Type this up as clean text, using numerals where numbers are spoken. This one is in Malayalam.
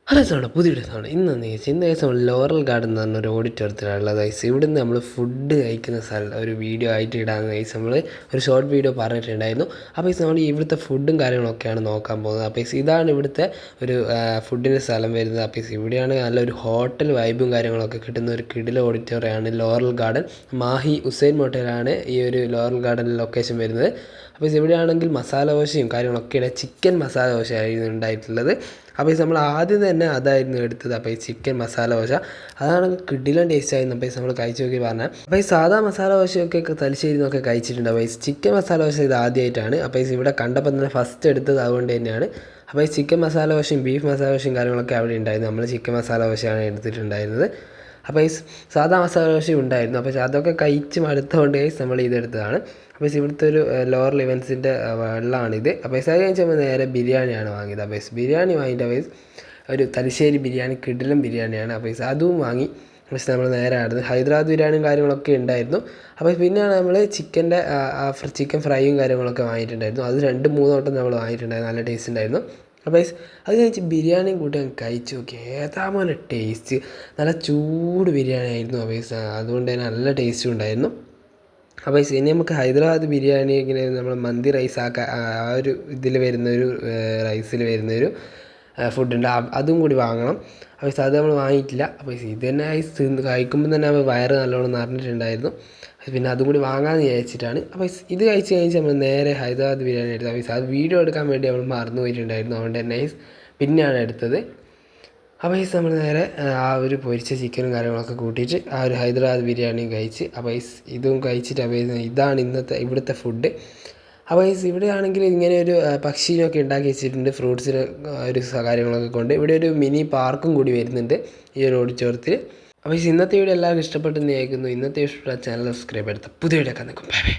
ഹലോ സാണ് പുതിയൊരു സാണ് ഇന്ന് ദിവസം ലോറൽ ഗാർഡൻ എന്ന് പറഞ്ഞൊരു ഓഡിറ്റോറിയത്തിലുള്ളത് ഗൈസ്. ഇവിടുന്ന് നമ്മൾ ഫുഡ് കഴിക്കുന്ന സ്ഥലം ഒരു വീഡിയോ ആയിട്ട് ഇടാമെന്ന് ഗൈസ് നമ്മൾ ഒരു ഷോർട്ട് വീഡിയോ പറഞ്ഞിട്ടുണ്ടായിരുന്നു. അപ്പോൾ നമ്മൾ ഇവിടുത്തെ ഫുഡും കാര്യങ്ങളൊക്കെയാണ് നോക്കാൻ പോകുന്നത്. അപ്പോൾ ഇതാണ് ഇവിടുത്തെ ഒരു ഫുഡിൻ്റെ സ്ഥലം വരുന്നത്. അപ്പോൾ ഇവിടെയാണ് നല്ലൊരു ഹോട്ടൽ വൈബും കാര്യങ്ങളൊക്കെ കിട്ടുന്ന ഒരു കിടില ഓഡിറ്റോറിയമാണ് ലോറൽ ഗാർഡൻ. മാഹി ഹുസൈൻ മോട്ടയിലാണ് ഈ ഒരു ലോറൽ ഗാർഡൻ ലൊക്കേഷൻ വരുന്നത്. അപ്പോൾ ഇവിടെയാണെങ്കിൽ മസാല ദോശയും കാര്യങ്ങളൊക്കെയാണ്, ചിക്കൻ മസാല ദോശയായിരുന്നു ഉണ്ടായിട്ടുള്ളത്. അപ്പോൾ നമ്മൾ ആദ്യം തന്നെ അതായിരുന്നു എടുത്തത്. അപ്പോൾ ചിക്കൻ മസാല ദോശ അതാണ് കിടിലൻ ടേസ്റ്റ് ആയിരുന്നു. അപ്പോൾ നമ്മൾ കഴിച്ച് നോക്കി പറഞ്ഞാൽ അപ്പോൾ സാധാ മസാല ദോശയൊക്കെ തലശ്ശേരി നിന്നൊക്കെ കഴിച്ചിട്ടുണ്ട്. അപ്പോൾ ചിക്കൻ മസാല ദോശ ഇത് ആദ്യമായിട്ടാണ്. അപ്പോൾ ഇവിടെ കണ്ടപ്പോൾ തന്നെ ഫസ്റ്റ് എടുത്തത് അതുകൊണ്ട് തന്നെയാണ്. അപ്പോൾ ചിക്കൻ മസാല ദോശയും ബീഫ് മസാല ദോശയും കാര്യങ്ങളൊക്കെ അവിടെ ഉണ്ടായിരുന്നു. നമ്മൾ ചിക്കൻ മസാല ദോശയാണ് എടുത്തിട്ടുണ്ടായിരുന്നത്. അപ്പോൾ സാധാ മസാല ദോശയും ഉണ്ടായിരുന്നു. അപ്പോൾ അതൊക്കെ കഴിച്ച് മടുത്തുകൊണ്ട് നമ്മൾ ഇതെടുത്തതാണ്. അപ്പോൾ ഇവിടുത്തെ ഒരു ലോറൽ ഇവൻസിൻ്റെ വെള്ളമാണിത്. അപ്പോൾ അത് കഴിച്ചപ്പോൾ നേരെ ബിരിയാണിയാണ് വാങ്ങിയത്. അപ്പോൾ ബിരിയാണി വാങ്ങിയിട്ട് ഒരു തലശ്ശേരി ബിരിയാണി കിടിലൻ ബിരിയാണിയാണ്. അപ്പോൾ അതും വാങ്ങി. പക്ഷേ നമ്മൾ നേരെ ആയിരുന്നു ഹൈദരാബാദ് ബിരിയാണിയും കാര്യങ്ങളൊക്കെ ഉണ്ടായിരുന്നു. അപ്പോൾ പിന്നെയാണ് നമ്മൾ ചിക്കൻ ഫ്രൈയും കാര്യങ്ങളൊക്കെ വാങ്ങിയിട്ടുണ്ടായിരുന്നു. അത് 2-3 വട്ടം നമ്മൾ വാങ്ങിയിട്ടുണ്ടായിരുന്നു. നല്ല ടേസ്റ്റ് ഉണ്ടായിരുന്നു. അപ്പോൾ അത് കഴിച്ച് ബിരിയാണിയും കൂട്ടി കഴിച്ച് നോക്കി. ഏതാ പോലെ ടേസ്റ്റ്, നല്ല ചൂട് ബിരിയാണി ആയിരുന്നു. അപ്പോൾ അതുകൊണ്ട് തന്നെ നല്ല ടേസ്റ്റും ഉണ്ടായിരുന്നു. അപ്പോൾ ഇനി നമുക്ക് ഹൈദരാബാദ് ബിരിയാണി ഇങ്ങനെ നമ്മൾ മന്തി റൈസ് ആ ഒരു ഇതിൽ വരുന്നൊരു റൈസിൽ വരുന്നൊരു ഫുഡുണ്ട്, അതും കൂടി വാങ്ങണം. അപ്പോൾ അത് നമ്മൾ വാങ്ങിയിട്ടില്ല. അപ്പോൾ ഇത് തന്നെ കഴിക്കുമ്പോൾ തന്നെ വയറ് നല്ലോണം നിറഞ്ഞിട്ടുണ്ടായിരുന്നു. പിന്നെ അതും കൂടി വാങ്ങാമെന്ന് വിചാരിച്ചിട്ടാണ്. അപ്പോൾ ഇത് കഴിച്ച് നമ്മൾ നേരെ ഹൈദരാബാദ് ബിരിയാണി എടുത്തത്. അപ്പോൾ അത് വീഡിയോ എടുക്കാൻ വേണ്ടി നമ്മൾ മറന്നു പോയിട്ടുണ്ടായിരുന്നു. അതുകൊണ്ട് തന്നെ പിന്നെയാണ് എടുത്തത്. അപ്പോൾ നമ്മൾ നേരെ ആ ഒരു പൊരിച്ച ചിക്കനും കാര്യങ്ങളൊക്കെ കൂട്ടിയിട്ട് ആ ഒരു ഹൈദരാബാദ് ബിരിയാണിയും കഴിച്ച് അപ്പോൾ ഇതും കഴിച്ചിട്ട് അപ്പോൾ ഇതാണ് ഇവിടുത്തെ ഫുഡ്. അപ്പോൾ ഇവിടെയാണെങ്കിൽ ഇങ്ങനെ ഒരു പക്ഷീനൊക്കെ ഉണ്ടാക്കി വെച്ചിട്ടുണ്ട്, ഫ്രൂട്ട്സിന് ഒരു കാര്യങ്ങളൊക്കെ കൊണ്ട്. ഇവിടെ ഒരു മിനി പാർക്കും കൂടി വരുന്നുണ്ട് ഈ ഒരു ഓഡിറ്റോറിയത്തിൽ. അപ്പോൾ ഇന്നത്തെ വീഡിയോ എല്ലാവർക്കും ഇഷ്ടപ്പെട്ടെന്ന് കേൾക്കുന്നു. ഇന്നത്തെ ഇഷ്ടപ്പെട്ട ചാനൽ സബ്സ്ക്രൈബ് എടുത്ത പുതിയ വീഡിയോ ഒക്കെ നിൽക്കും. Bye bye.